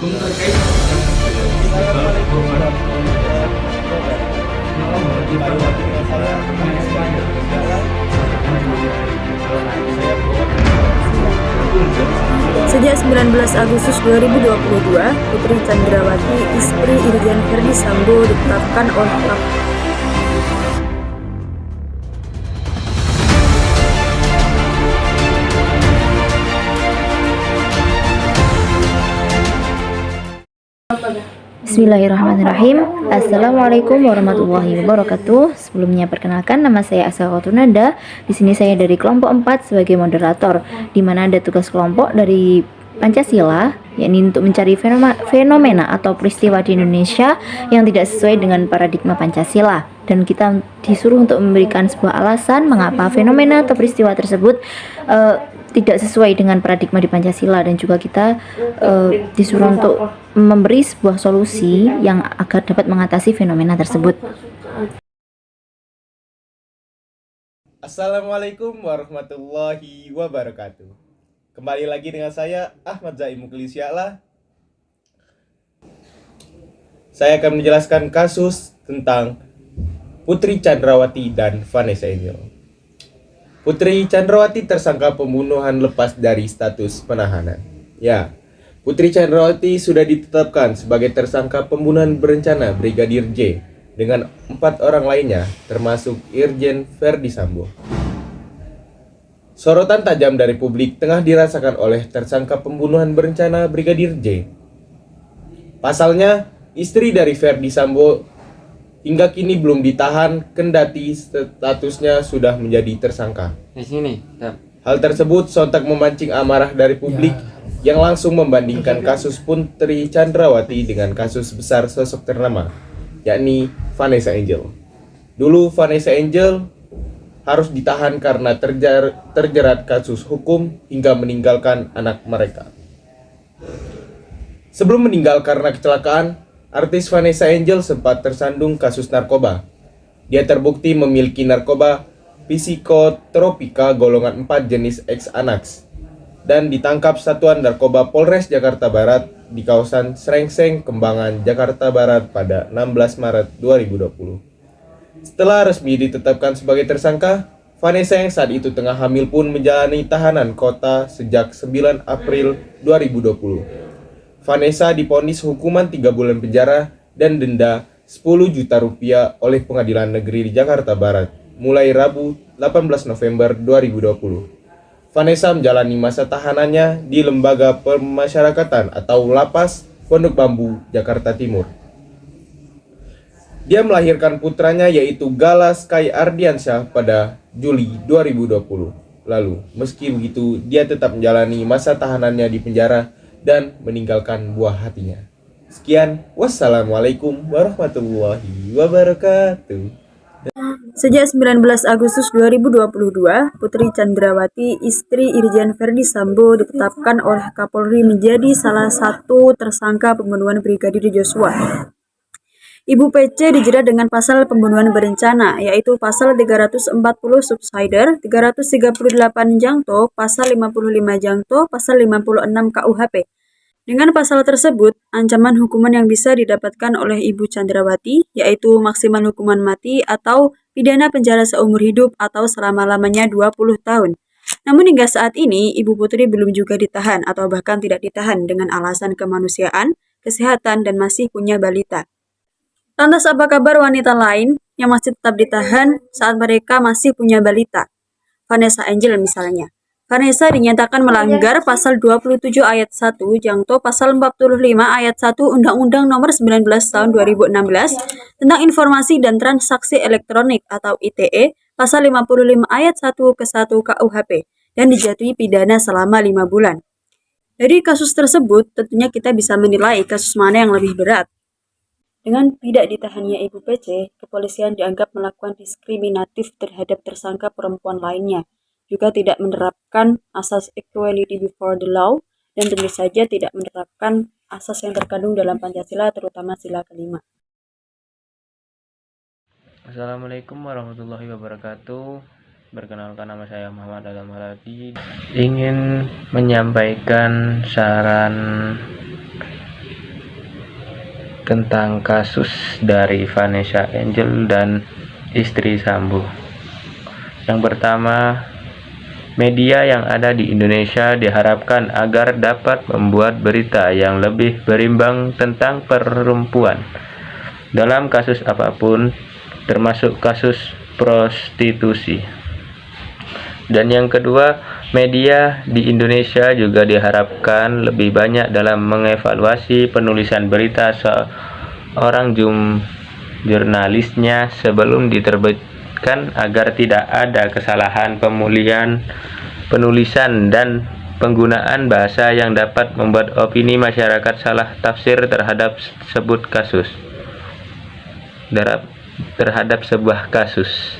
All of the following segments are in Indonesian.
hukum terkait istiqlal korban Sejak 19 Agustus 2022, Putri Chandrawati, istri Irjen Verdi Sambo, ditetapkan oleh KPK. Bismillahirrahmanirrahim. Assalamualaikum warahmatullahi wabarakatuh. Sebelumnya perkenalkan, nama saya Asa Khotunada. Di sini saya dari kelompok 4 sebagai moderator, di mana ada tugas kelompok dari Pancasila, yakni untuk mencari fenomena atau peristiwa di Indonesia yang tidak sesuai dengan paradigma Pancasila. Dan kita disuruh untuk memberikan sebuah alasan mengapa fenomena atau peristiwa tersebut tidak sesuai dengan paradigma di Pancasila, dan juga kita disuruh untuk memberi sebuah solusi yang agar dapat mengatasi fenomena tersebut. Assalamualaikum warahmatullahi wabarakatuh. Kembali lagi dengan saya Ahmad Zaim Mukhlisya'la. Saya akan menjelaskan kasus tentang Putri Chandrawati dan Vanessa Angel. Putri Chandrawati tersangka pembunuhan lepas dari status penahanan. Ya, Putri Chandrawati sudah ditetapkan sebagai tersangka pembunuhan berencana Brigadir J dengan 4 orang lainnya, termasuk Irjen Verdi Sambo. Sorotan tajam dari publik tengah dirasakan oleh tersangka pembunuhan berencana Brigadir J. Pasalnya, istri dari Verdi Sambo hingga kini belum ditahan, kendati statusnya sudah menjadi tersangka. di sini. Hal tersebut sontak memancing amarah dari publik yang langsung membandingkan kasus Putri Chandrawati dengan kasus besar sosok ternama, yakni Vanessa Angel. Dulu Vanessa Angel harus ditahan karena terjerat kasus hukum hingga meninggalkan anak mereka. Sebelum meninggal karena kecelakaan, artis Vanessa Angel sempat tersandung kasus narkoba. Dia terbukti memiliki narkoba psikotropika golongan 4 jenis X-Anax dan ditangkap Satuan Narkoba Polres Jakarta Barat di kawasan Srengseng, Kembangan, Jakarta Barat pada 16 Maret 2020. Setelah resmi ditetapkan sebagai tersangka, Vanessa yang saat itu tengah hamil pun menjalani tahanan kota sejak 9 April 2020. Vanessa divonis hukuman 3 bulan penjara dan denda 10 juta rupiah oleh Pengadilan Negeri di Jakarta Barat mulai Rabu 18 November 2020. Vanessa menjalani masa tahanannya di Lembaga Pemasyarakatan atau Lapas Pondok Bambu, Jakarta Timur. Dia melahirkan putranya yaitu Gala Sky Ardiansyah pada Juli 2020 lalu. Meski begitu, dia tetap menjalani masa tahanannya di penjara dan meninggalkan buah hatinya. Sekian, wassalamualaikum warahmatullahi wabarakatuh. Sejak 19 Agustus 2022, Putri Chandrawati, istri Irjen Verdi Sambo, ditetapkan oleh Kapolri menjadi salah satu tersangka pembunuhan Brigadir Joshua. Ibu PC dijerat dengan pasal pembunuhan berencana, yaitu pasal 340 subsider, 338 jangto, pasal 55 jangto, pasal 56 KUHP. Dengan pasal tersebut, ancaman hukuman yang bisa didapatkan oleh Ibu Chandrawati yaitu maksimal hukuman mati atau pidana penjara seumur hidup atau selama-lamanya 20 tahun. Namun hingga saat ini, Ibu Putri belum juga ditahan atau bahkan tidak ditahan dengan alasan kemanusiaan, kesehatan, dan masih punya balita. Lantas apa kabar wanita lain yang masih tetap ditahan saat mereka masih punya balita? Vanessa Angel misalnya. Vanessa dinyatakan melanggar pasal 27 ayat 1 jangto pasal 45 ayat 1 Undang-Undang Nomor 19 tahun 2016 tentang Informasi dan Transaksi Elektronik atau ITE, pasal 55 ayat 1 ke 1 KUHP, dan dijatuhi pidana selama 5 bulan. Dari kasus tersebut, tentunya kita bisa menilai kasus mana yang lebih berat. Dengan tidak ditahannya Ibu PC, kepolisian dianggap melakukan diskriminatif terhadap tersangka perempuan lainnya, juga tidak menerapkan asas equality before the law, dan tentu saja tidak menerapkan asas yang terkandung dalam Pancasila, terutama sila kelima. Assalamualaikum warahmatullahi wabarakatuh. Perkenalkan, nama saya Muhammad Adam Haradi. Ingin menyampaikan saran tentang kasus dari Vanessa Angel dan istri Sambo. Yang pertama, media yang ada di Indonesia diharapkan agar dapat membuat berita yang lebih berimbang tentang perempuan dalam kasus apapun, termasuk kasus prostitusi. Dan yang kedua, media di Indonesia juga diharapkan lebih banyak dalam mengevaluasi penulisan berita seorang jurnalisnya sebelum diterbitkan agar tidak ada kesalahan penulisan dan penggunaan bahasa yang dapat membuat opini masyarakat salah tafsir terhadap sebuah kasus.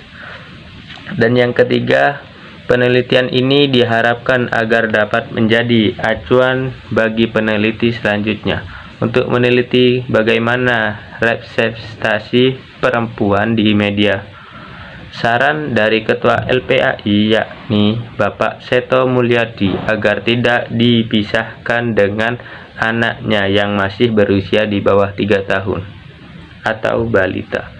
Dan yang ketiga, penelitian ini diharapkan agar dapat menjadi acuan bagi peneliti selanjutnya untuk meneliti bagaimana representasi perempuan di media. Saran dari Ketua LPAI yakni Bapak Seto Mulyadi agar tidak dipisahkan dengan anaknya yang masih berusia di bawah 3 tahun atau balita.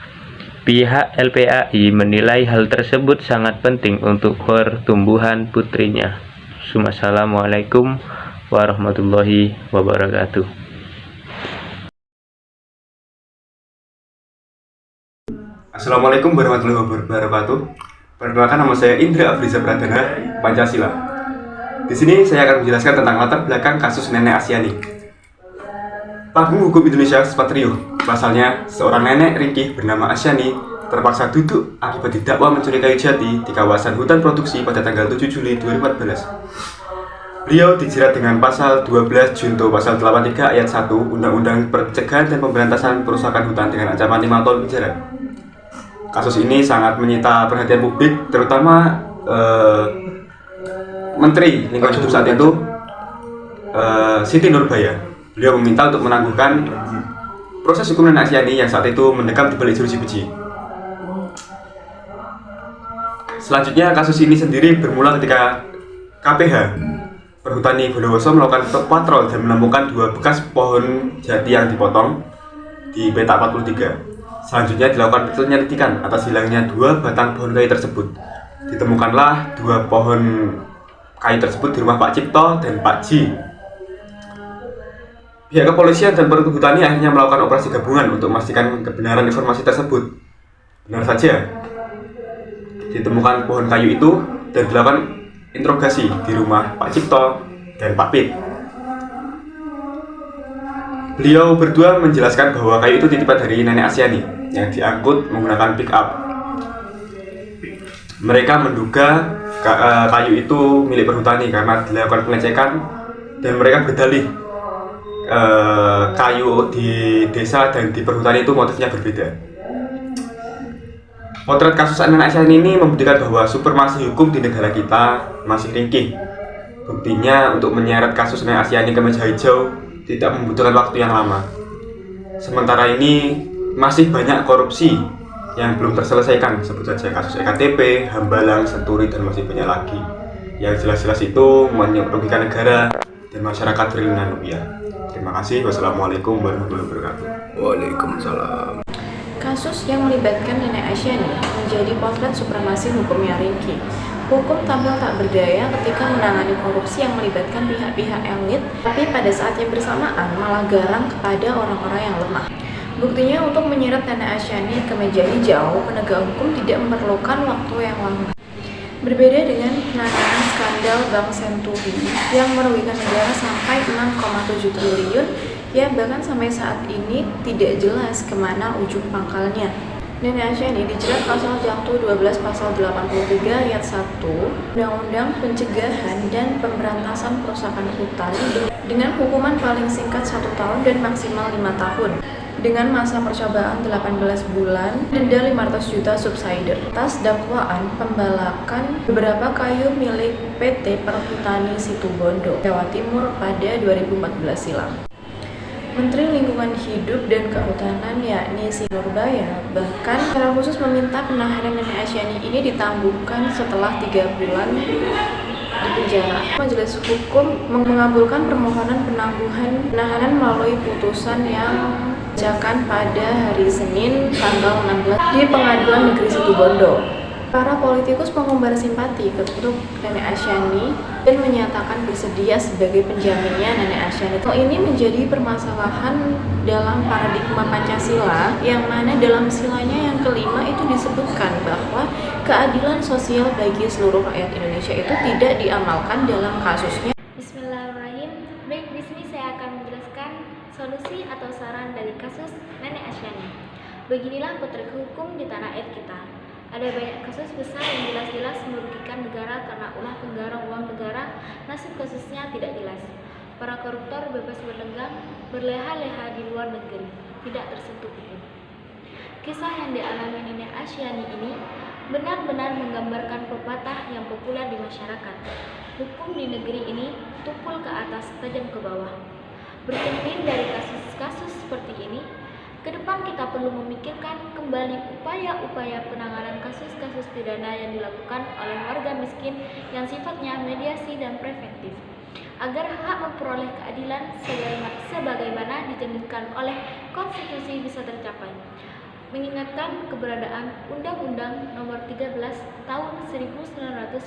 Pihak LPAI menilai hal tersebut sangat penting untuk pertumbuhan putrinya. Assalamualaikum warahmatullahi wabarakatuh. Assalamualaikum warahmatullahi wabarakatuh. Perkenalkan, nama saya Indra Afriza Pradana, Pancasila. Di sini saya akan menjelaskan tentang latar belakang kasus Nenek Asyani. Panggung Hukum Indonesia sempat riuh. Pasalnya, seorang nenek ringkih bernama Asyani terpaksa duduk akibat didakwa mencuri kayu jati di kawasan hutan produksi pada tanggal 7 Juli 2014. Beliau dijerat dengan pasal 12 Junto pasal 83 ayat 1 Undang-Undang Pencegahan dan Pemberantasan Perusakan Hutan dengan ancaman 5 tahun penjara. Kasus ini sangat menyita perhatian publik, terutama Menteri Lingkungan Hidup saat itu, Siti Nurbaya. Beliau meminta untuk menangguhkan proses hukum Nenek Asyani yang saat itu mendekam di balik jeruji besi. Selanjutnya, kasus ini sendiri bermula ketika KPH Perhutani Bondowoso melakukan patrol dan menemukan 2 bekas pohon jati yang dipotong di petak 43. Selanjutnya dilakukan penyelidikan atas hilangnya 2 batang pohon kayu tersebut. Ditemukanlah 2 pohon kayu tersebut di rumah Pak Cipto dan Pak Ji. Pihak kepolisian dan perhutani akhirnya melakukan operasi gabungan untuk memastikan kebenaran informasi tersebut. Benar saja, ditemukan pohon kayu itu dan dilakukan interogasi di rumah Pak Cipto dan Pak Pit. Beliau berdua menjelaskan bahwa kayu itu titipan dari Nenek Asyani yang diangkut menggunakan pick up. Mereka menduga kayu itu milik perhutani karena dilakukan pengecekan, dan mereka berdalih kayu di desa dan di perhutani itu motifnya berbeda. Potret kasus Nenek Asyani ini membuktikan bahwa supremasi hukum di negara kita masih ringkih. Buktinya, untuk menyeret kasus Nenek Asyani ke meja hijau tidak membutuhkan waktu yang lama. Sementara ini masih banyak korupsi yang belum terselesaikan, sebut saja kasus EKTP, Hambalang, Senturi, dan masih banyak lagi. Yang jelas-jelas itu merugikan negara dan masyarakat triliunan rupiah. Terima kasih. Wassalamualaikum warahmatullahi wabarakatuh. Waalaikumsalam. Kasus yang melibatkan Nenek Asyani menjadi potret supremasi hukum yang ringkih. Hukum tampil tak berdaya ketika menangani korupsi yang melibatkan pihak-pihak elit, tapi pada saat yang bersamaan malah garang kepada orang-orang yang lemah. Buktinya, untuk menyeret Nenek Asyani ke meja hijau, penegak hukum tidak memerlukan waktu yang lama. Berbeda dengan penanganan skandal Bank Senturi yang merugikan negara sampai 6,7 triliun, ya bahkan sampai saat ini tidak jelas kemana ujung pangkalnya. Nenek Asyani dijerat pasal 112 pasal 83 ayat 1 Undang-Undang Pencegahan dan Pemberantasan Perusakan Hutan dengan hukuman paling singkat 1 tahun dan maksimal 5 tahun dengan masa percobaan 18 bulan, denda 500 juta subsider atas dakwaan pembalakan beberapa kayu milik PT Perhutani Situbondo, Jawa Timur pada 2014 silam. Menteri Lingkungan Hidup dan Kehutanan yakni Siti Nurbaya bahkan secara khusus meminta penahanan Nenek Asyani ini ditangguhkan setelah 3 bulan di penjara. Majelis Hukum mengabulkan permohonan penangguhan penahanan melalui putusan yang dibacakan pada hari Senin tanggal 16 di Pengadilan Negeri Situbondo. Para politikus mengumbar simpati untuk Nenek Asyani dan menyatakan bersedia sebagai penjaminnya Nenek Asyani. Ini menjadi permasalahan dalam paradigma Pancasila, yang mana dalam silanya yang kelima itu disebutkan bahwa keadilan sosial bagi seluruh rakyat Indonesia itu tidak diamalkan dalam kasusnya. Bismillahirrahmanirrahim. Baik, di sini saya akan menjelaskan solusi atau saran dari kasus Nenek Asyani. Beginilah potret hukum di tanah air kita. Ada banyak kasus besar yang jelas-jelas merugikan negara karena ulah penggarong uang negara, nasib kasusnya tidak jelas. Para koruptor bebas berlenggang, berleha-leha di luar negeri, tidak tersentuh hukum. Kisah yang dialami Nenek Asyani ini benar-benar menggambarkan pepatah yang populer di masyarakat. Hukum di negeri ini tumpul ke atas, tajam ke bawah. Bercermin dari kasus-kasus seperti ini, ke depan kita perlu memikirkan kembali upaya-upaya penanganan kasus-kasus pidana yang dilakukan oleh warga miskin yang sifatnya mediasi dan preventif, agar hak memperoleh keadilan sebagaimana dijaminkan oleh konstitusi bisa tercapai. Mengingatkan keberadaan Undang-Undang Nomor 13 Tahun 1998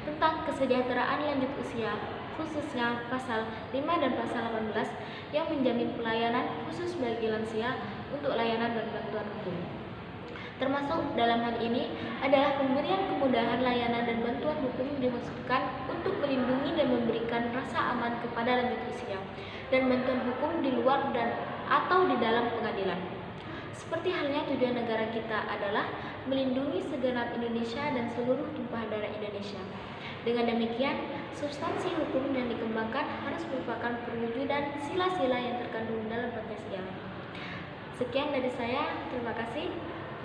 tentang kesejahteraan lanjut usia, khususnya pasal 5 dan pasal 18 yang menjamin pelayanan khusus bagi lansia untuk layanan dan bantuan hukum. Termasuk dalam hal ini adalah pemberian kemudahan layanan dan bantuan hukum dimaksudkan untuk melindungi dan memberikan rasa aman kepada lanjut usia dan bantuan hukum di luar dan atau di dalam pengadilan. Seperti halnya tujuan negara kita adalah melindungi segenap Indonesia dan seluruh tumpah darah Indonesia. Dengan demikian, substansi hukum yang dikembangkan harus merupakan perwujudan sila-sila yang terkandung dalam Pancasila. Sekian dari saya, terima kasih.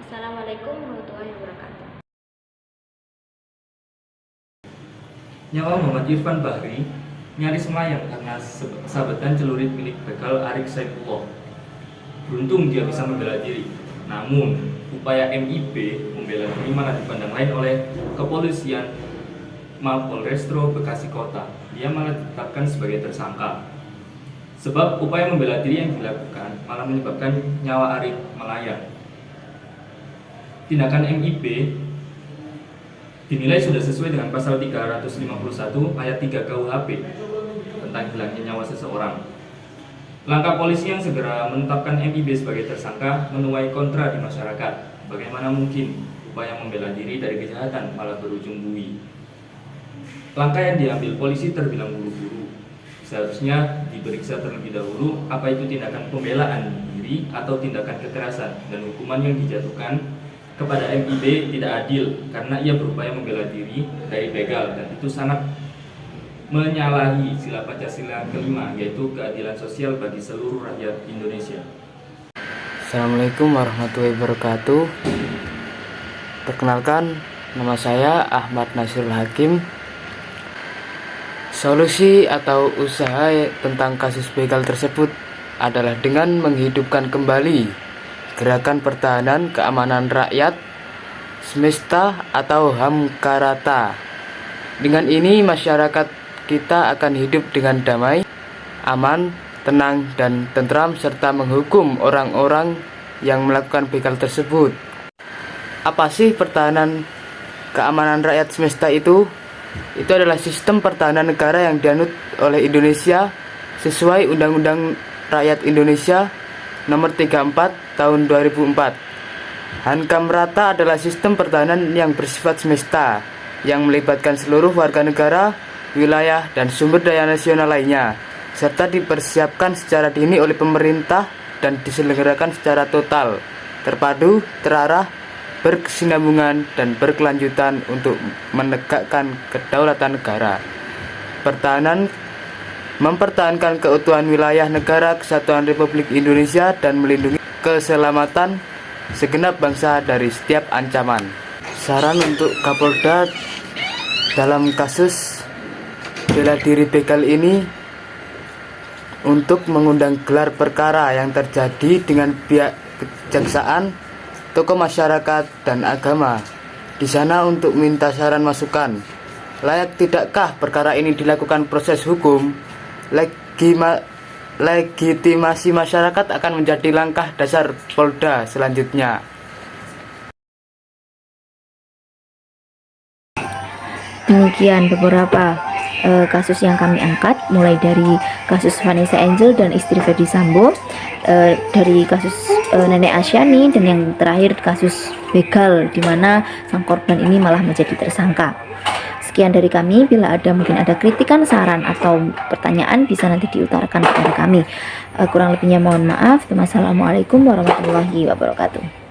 Wassalamualaikum warahmatullahi wabarakatuh. Nyawa Muhammad Irfan Bahri nyaris melayang karena sabetan celurit milik begal Arik Saifullah. Beruntung dia bisa membela diri. Namun, upaya MIB membela diri malah dipandang lain oleh kepolisian Mapolrestro Bekasi Kota. Dia malah ditetapkan sebagai tersangka. Sebab upaya membela diri yang dilakukan malah menyebabkan nyawa Arik melayang. Tindakan MIB dinilai sudah sesuai dengan pasal 351 ayat 3 KUHP tentang hilangnya nyawa seseorang. Langkah polisi yang segera menetapkan MIB sebagai tersangka menuai kontra di masyarakat. Bagaimana mungkin upaya membela diri dari kejahatan malah berujung bui? Langkah yang diambil polisi terbilang buru-buru. Seharusnya diperiksa terlebih dahulu apa itu tindakan pembelaan diri atau tindakan kekerasan, dan hukuman yang dijatuhkan kepada MIB tidak adil karena ia berupaya membela diri dari begal, dan itu sangat menyalahi sila Pancasila kelima, yaitu keadilan sosial bagi seluruh rakyat Indonesia. Assalamualaikum warahmatullahi wabarakatuh. Perkenalkan, nama saya Ahmad Nasrul Hakim. Solusi atau usaha tentang kasus begal tersebut adalah dengan menghidupkan kembali Gerakan Pertahanan Keamanan Rakyat Semesta atau Hamkarata. Dengan ini masyarakat kita akan hidup dengan damai, aman, tenang, dan tentram, serta menghukum orang-orang yang melakukan begal tersebut. Apa sih pertahanan keamanan rakyat semesta itu? Itu adalah sistem pertahanan negara yang dianut oleh Indonesia sesuai Undang-Undang Rakyat Indonesia Nomor 34 Tahun 2004. Hamkarata adalah sistem pertahanan yang bersifat semesta, yang melibatkan seluruh warga negara, wilayah, dan sumber daya nasional lainnya, serta dipersiapkan secara dini oleh pemerintah dan diselenggarakan secara total, terpadu, terarah, berkesinambungan, dan berkelanjutan untuk menegakkan kedaulatan negara. Mempertahankan keutuhan wilayah negara kesatuan Republik Indonesia dan melindungi keselamatan segenap bangsa dari setiap ancaman. Saran untuk Kapolda dalam kasus bela diri begal ini untuk mengundang gelar perkara yang terjadi dengan pihak kejaksaan, tokoh masyarakat, dan agama di sana untuk minta saran masukan. Layak tidakkah perkara ini dilakukan proses hukum? legitimasi masyarakat akan menjadi langkah dasar Polda selanjutnya. Demikian beberapa kasus yang kami angkat, mulai dari kasus Vanessa Angel dan istri Ferdi Sambo, dari kasus Nenek Asyani, dan yang terakhir kasus begal di mana sang korban ini malah menjadi tersangka. Sekian dari kami. Bila mungkin ada kritikan, saran atau pertanyaan, bisa nanti diutarakan kepada kami. Kurang lebihnya mohon maaf. Wassalamualaikum warahmatullahi wabarakatuh.